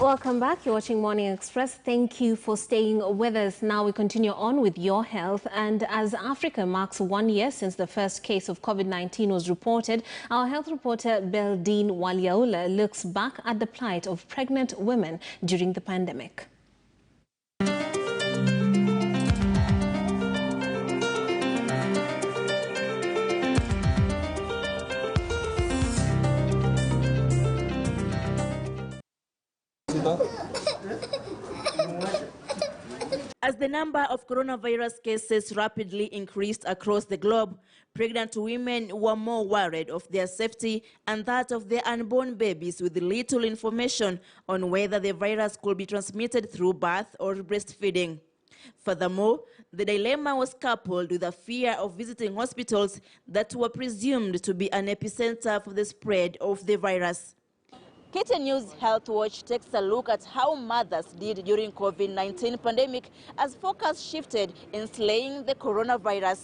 Welcome back. You're watching Morning Express. Thank you for staying with us. Now we continue on with your health. And as Africa marks 1 year since the first case of Covid-19 was reported, our health reporter Beldine Waliaula looks back at the plight of pregnant women during the pandemic. As the number of coronavirus cases rapidly increased across the globe, pregnant women were more worried of their safety and that of their unborn babies, with little information on whether the virus could be transmitted through birth or breastfeeding. Furthermore, the dilemma was coupled with a fear of visiting hospitals that were presumed to be an epicenter for the spread of the virus. KTN News Health Watch takes a look at how mothers did during COVID-19 pandemic as focus shifted in slaying the coronavirus.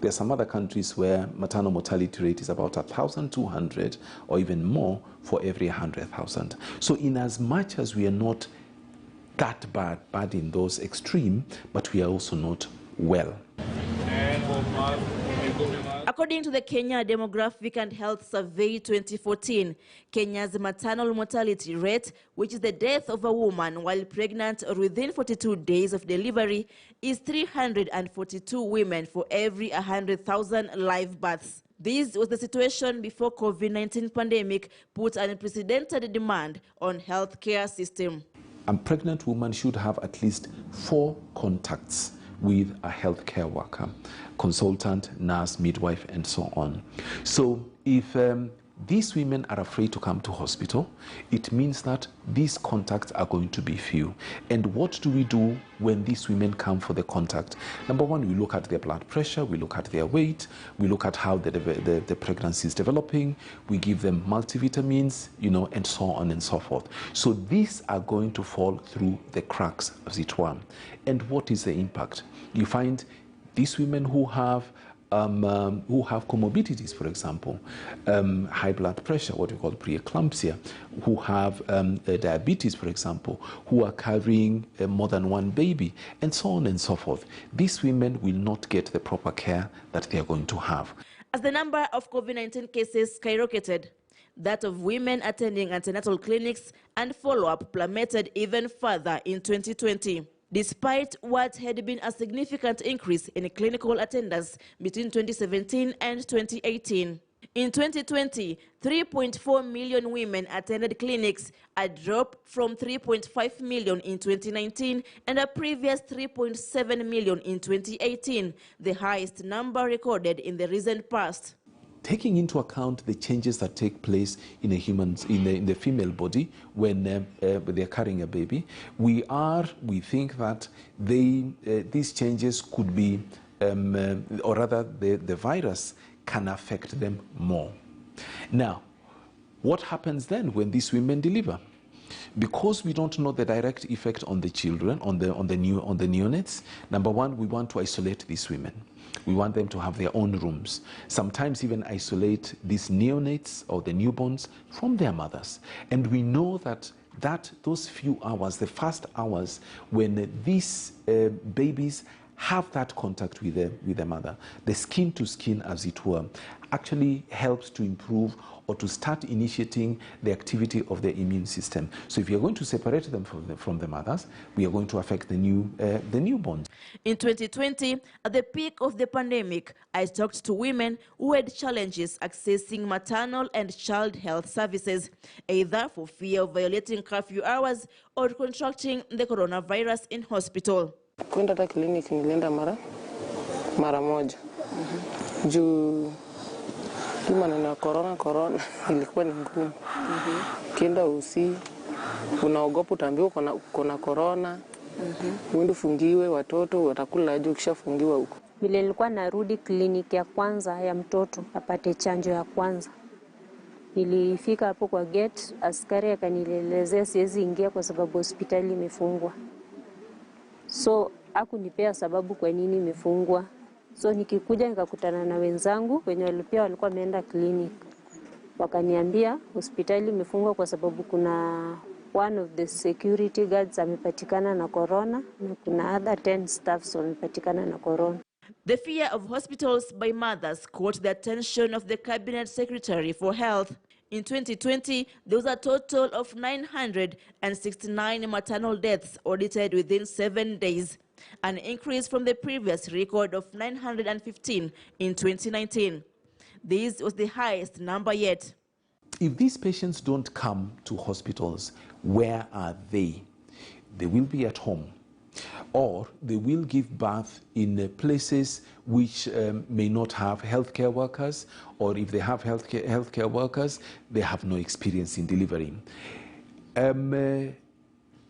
There are some other countries where maternal mortality rate is about 1,200 or even more for every 100,000. So in as much as we are not that bad in those extreme, but we are also not well. According to the Kenya Demographic and Health Survey 2014, Kenya's maternal mortality rate, which is the death of a woman while pregnant or within 42 days of delivery, is 342 women for every 100,000 live births. This was the situation before COVID-19 pandemic put an unprecedented demand on healthcare system. A pregnant woman should have at least 4 contacts with a healthcare worker, consultant, nurse, midwife, and so on. So if these women are afraid to come to hospital, it means that these contacts are going to be few. And what do we do when these women come for the contact? Number one, we look at their blood pressure, we look at their weight, we look at how the pregnancy is developing, we give them multivitamins, and so on and so forth. So these are going to fall through the cracks, as it were. And what is the impact? You find these women who have comorbidities, for example, high blood pressure, what we call preeclampsia, who have diabetes, for example, who are carrying more than one baby, and so on and so forth. These women will not get the proper care that they are going to have. As the number of COVID-19 cases skyrocketed, that of women attending antenatal clinics and follow-up plummeted even further in 2020. Despite what had been a significant increase in clinical attendance between 2017 and 2018. In 2020, 3.4 million women attended clinics, a drop from 3.5 million in 2019 and a previous 3.7 million in 2018, the highest number recorded in the recent past. Taking into account the changes that take place in the female body when they're carrying a baby, we think that these changes could be, or rather the virus can affect them more. Now, what happens then when these women deliver? Because we don't know the direct effect on the children, on the neonates. Number one, we want to isolate these women. We want them to have their own rooms. Sometimes even isolate these neonates or the newborns from their mothers. And we know that those few hours, the first hours when these babies have that contact with the mother, the skin to skin, as it were, actually helps to improve or to start initiating the activity of the immune system. So if you're going to separate them from the mothers, we are going to affect the newborn. In 2020, at the peak of the pandemic, I talked to women who had challenges accessing maternal and child health services, either for fear of violating curfew hours or contracting the coronavirus in hospital. Kwenda hata kliniki nilienda mara moja. Juu maneno ya corona ilikuwa ni ngumu. Kienda usi unaogopa utaambiwa kuna corona. Uende fungiwe, watoto watakula aje ukishafungiwa huko. Vile nilikuwa narudi kliniki ya kwanza ya mtoto apate chanjo ya kwanza. Nilifika hapo kwa gate, askari akanielezea siwezi ingia kwa sababu hospitali imefungwa. So hakunipea sababu kwa nini imefungwa. So nikikuja nikakutana na wenzangu wenye walikuwa wameenda clinic. Wakaniambia hospitali imefungwa kwa sababu kuna one of the security guards amepatikana na corona na kuna other 10 staffs wamepatikana na corona. The fear of hospitals by mothers caught the attention of the Cabinet Secretary for Health. In 2020, there was a total of 969 maternal deaths audited within 7 days, an increase from the previous record of 915 in 2019. This was the highest number yet. If these patients don't come to hospitals, where are they? They will be at home, or they will give birth in places which may not have healthcare workers, or if they have healthcare workers, they have no experience in delivering.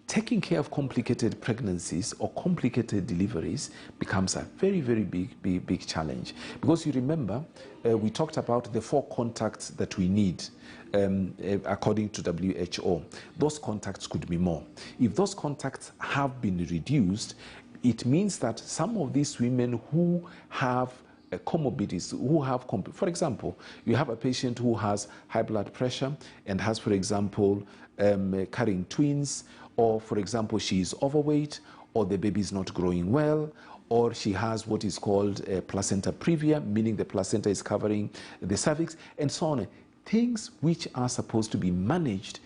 Taking care of complicated pregnancies or complicated deliveries becomes a very, very big challenge. Because you remember, we talked about the 4 contacts that we need according to WHO. Those contacts could be more. If those contacts have been reduced, it means that some of these women who have comorbidities, who have, for example, you have a patient who has high blood pressure and has, for example, carrying twins, or for example, she is overweight, or the baby is not growing well, or she has what is called placenta previa, meaning the placenta is covering the cervix, and so on. Things which are supposed to be managed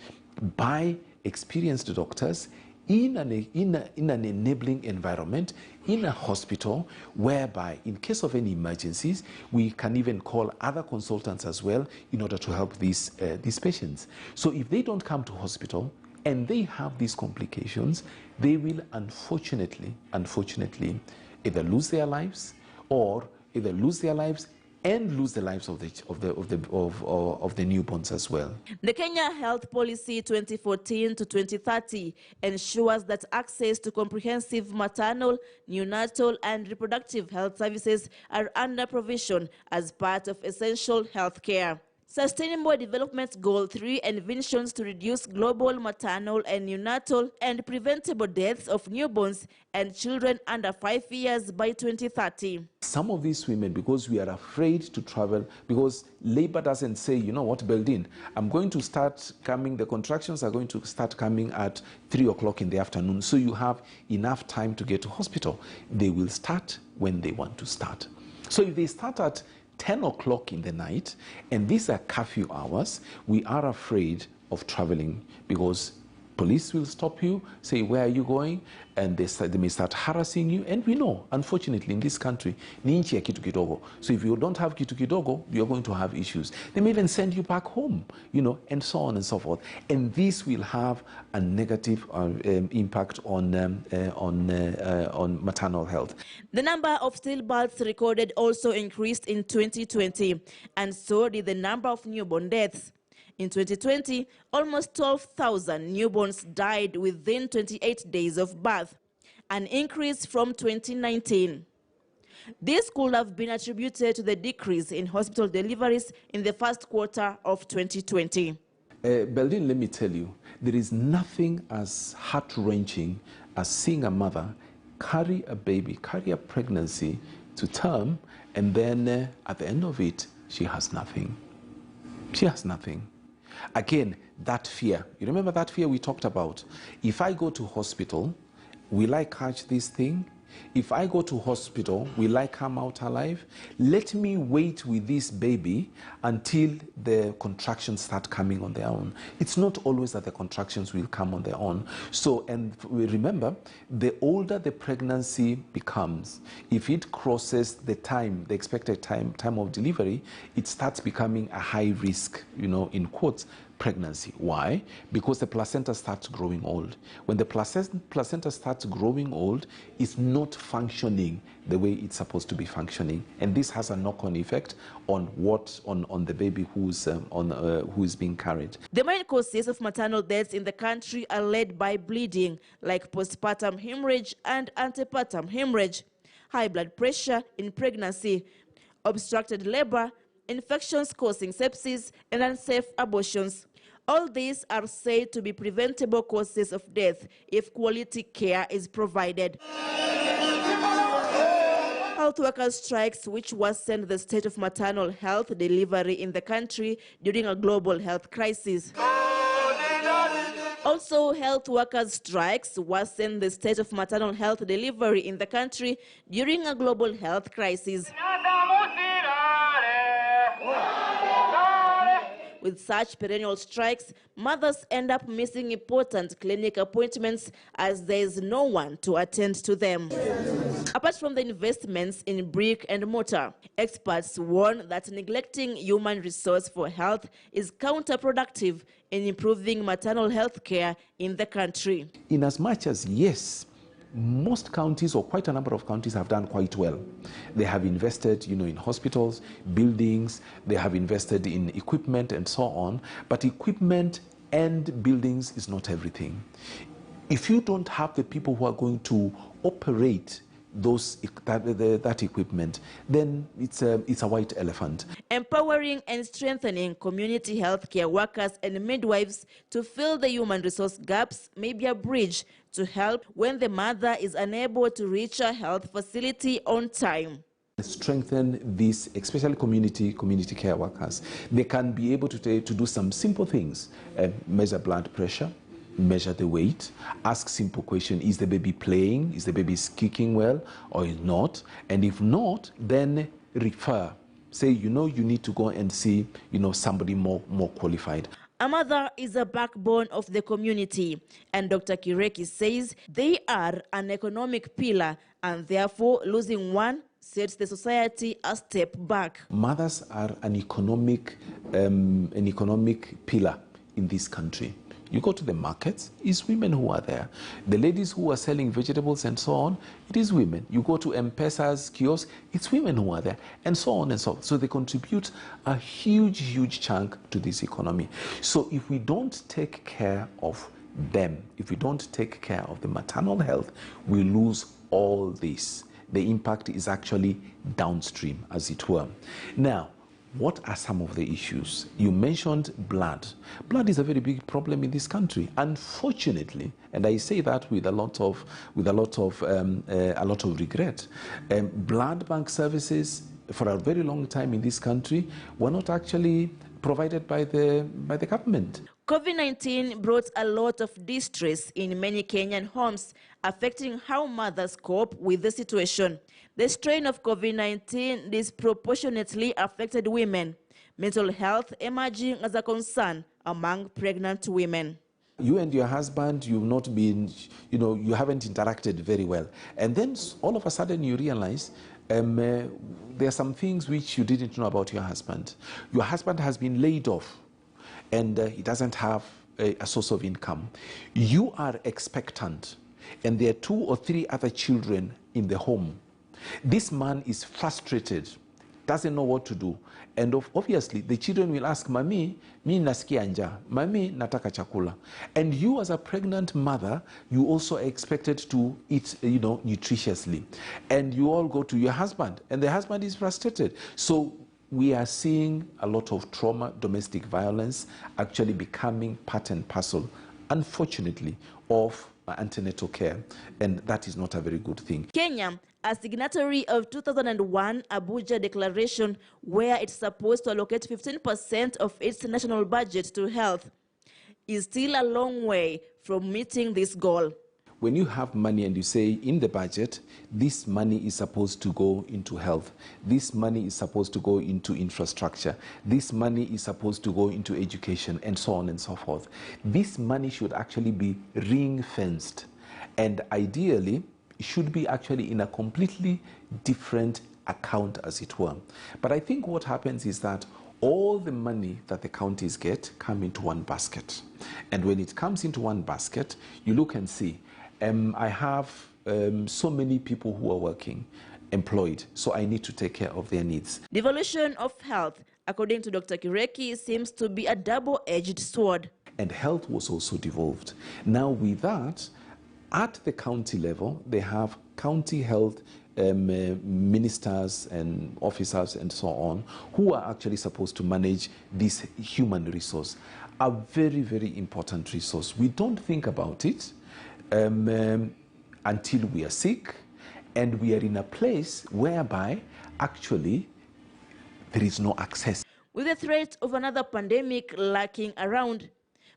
by experienced doctors in an enabling environment, in a hospital, whereby in case of any emergencies, we can even call other consultants as well in order to help these patients. So if they don't come to hospital and they have these complications, they will unfortunately either lose their lives, or either lose their lives and lose the lives of the newborns as well. The Kenya Health Policy 2014 to 2030 ensures that access to comprehensive maternal, neonatal, and reproductive health services are under provision as part of essential health care. Sustainable Development Goal 3 envisions to reduce global maternal and neonatal and preventable deaths of newborns and children under 5 years by 2030. Some of these women, because we are afraid to travel, because labor doesn't say, you know what, Beldin, I'm going to start coming, the contractions are going to start coming at 3 o'clock in the afternoon, so you have enough time to get to hospital. They will start when they want to start. So if they start at 10 o'clock in the night, and these are curfew hours, we are afraid of traveling, because police will stop you, say, where are you going? And they may start harassing you. And we know, unfortunately, in this country, ni nchi ya kitu kidogo. So if you don't have kitu kidogo, you're going to have issues. They may even send you back home, you know, and so on and so forth. And this will have a negative impact on maternal health. The number of stillbirths recorded also increased in 2020, and so did the number of newborn deaths. In 2020, almost 12,000 newborns died within 28 days of birth, an increase from 2019. This could have been attributed to the decrease in hospital deliveries in the first quarter of 2020. Beldin, let me tell you, there is nothing as heart-wrenching as seeing a mother carry a baby, carry a pregnancy to term, and then at the end of it, she has nothing. She has nothing. Again, that fear. You remember that fear we talked about? If I go to hospital, will I catch this thing? If I go to hospital, will I come out alive? Let me wait with this baby until the contractions start coming on their own. It's not always that the contractions will come on their own. So, and remember, the older the pregnancy becomes, if it crosses the time, the expected time of delivery, it starts becoming a high risk, you know, in quotes, pregnancy. Why? Because the placenta starts growing old. When the placenta starts growing old, it's not functioning the way it's supposed to be functioning, and this has a knock-on effect on the baby who is being carried. The main causes of maternal deaths in the country are led by bleeding, like postpartum hemorrhage and antepartum hemorrhage, high blood pressure in pregnancy, obstructed labor, infections causing sepsis, and unsafe abortions. All these are said to be preventable causes of death if quality care is provided. Health workers' strikes, which worsened the state of maternal health delivery in the country during a global health crisis. Also, health workers' strikes worsened the state of maternal health delivery in the country during a global health crisis. With such perennial strikes, mothers end up missing important clinic appointments as there is no one to attend to them. Apart from the investments in brick and mortar, experts warn that neglecting human resource for health is counterproductive in improving maternal health care in the country. In as much as, yes, most counties or quite a number of counties have done quite well. They have invested, in hospitals, buildings, they have invested in equipment and so on, but equipment and buildings is not everything. If you don't have the people who are going to operate that equipment, then it's a white elephant. Empowering and strengthening community healthcare workers and midwives to fill the human resource gaps may be a bridge to help when the mother is unable to reach a health facility on time. Strengthen these, especially community care workers. They can be able to do some simple things, measure blood pressure, measure the weight, ask simple question, is the baby playing, is the baby kicking well or is not, and if not, then refer. Say, you need to go and see, somebody more qualified. A mother is a backbone of the community, and Dr. Kireki says they are an economic pillar, and therefore losing one sets the society a step back. Mothers are an economic pillar in this country. You go to the markets, it's women who are there. The ladies who are selling vegetables and so on, it is women. You go to M-Pesa's kiosk, it's women who are there, and so on and so on. So they contribute a huge chunk to this economy. So if we don't take care of them, if we don't take care of the maternal health, we lose all this. The impact is actually downstream, as it were. Now, what are some of the issues? You mentioned blood. Blood is a very big problem in this country, unfortunately, and I say that with a lot of regret. Blood bank services for a very long time in this country were not actually provided by the government. COVID-19 brought a lot of distress in many Kenyan homes, affecting how mothers cope with the situation. The strain of COVID-19 disproportionately affected women, mental health emerging as a concern among pregnant women. You and your husband, you've not been, you haven't interacted very well. And then all of a sudden you realize there are some things which you didn't know about your husband. Your husband has been laid off and he doesn't have a source of income. You are expectant and there are 2 or 3 other children in the home. This man is frustrated, doesn't know what to do. And obviously, the children will ask, Mami, mi nasikia njaa. Mami, nataka chakula. And you as a pregnant mother, you also are expected to eat, nutritiously. And you all go to your husband, and the husband is frustrated. So we are seeing a lot of trauma, domestic violence, actually becoming part and parcel, unfortunately, of antenatal care. And that is not a very good thing. Kenya, a signatory of 2001 Abuja Declaration, where it's supposed to allocate 15% of its national budget to health, is still a long way from meeting this goal. When you have money and you say in the budget, this money is supposed to go into health, this money is supposed to go into infrastructure, this money is supposed to go into education, and so on and so forth. This money should actually be ring-fenced, and ideally, it should be actually in a completely different account, as it were. But I think what happens is that all the money that the counties get come into one basket. And when it comes into one basket, you look and see, I have so many people who are working, employed, so I need to take care of their needs. Devolution of health, according to Dr. Kireki, seems to be a double-edged sword. And health was also devolved. Now with that, at the county level, they have county health ministers and officers and so on who are actually supposed to manage this human resource. a very, very important resource. We don't think about it until we are sick and we are in a place whereby actually there is no access. With the threat of another pandemic lurking around,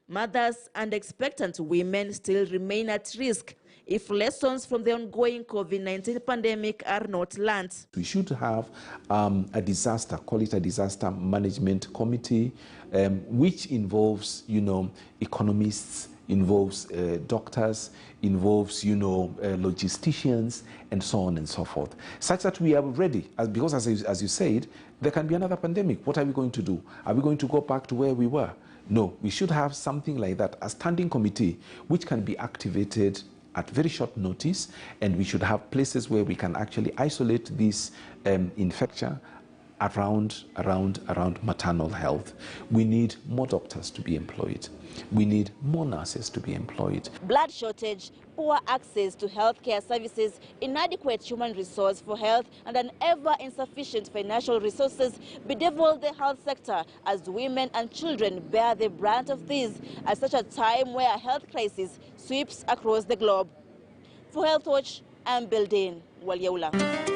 mothers and expectant women still remain at risk if lessons from the ongoing COVID-19 pandemic are not learned. We should have a disaster, call it a disaster management committee, which involves, economists, involves doctors, involves, logisticians, and so on and so forth, such that we are ready. Because as you said, there can be another pandemic. What are we going to do? Are we going to go back to where we were? No, we should have something like that, a standing committee, which can be activated at very short notice, and we should have places where we can actually isolate this infection around maternal health. We need more doctors to be employed. We need more nurses to be employed. Blood shortage, poor access to healthcare services, inadequate human resource for health, and an ever-insufficient financial resources bedevil the health sector as women and children bear the brunt of these at such a time where a health crisis sweeps across the globe. For Health Watch, I'm Bildin Walyaula.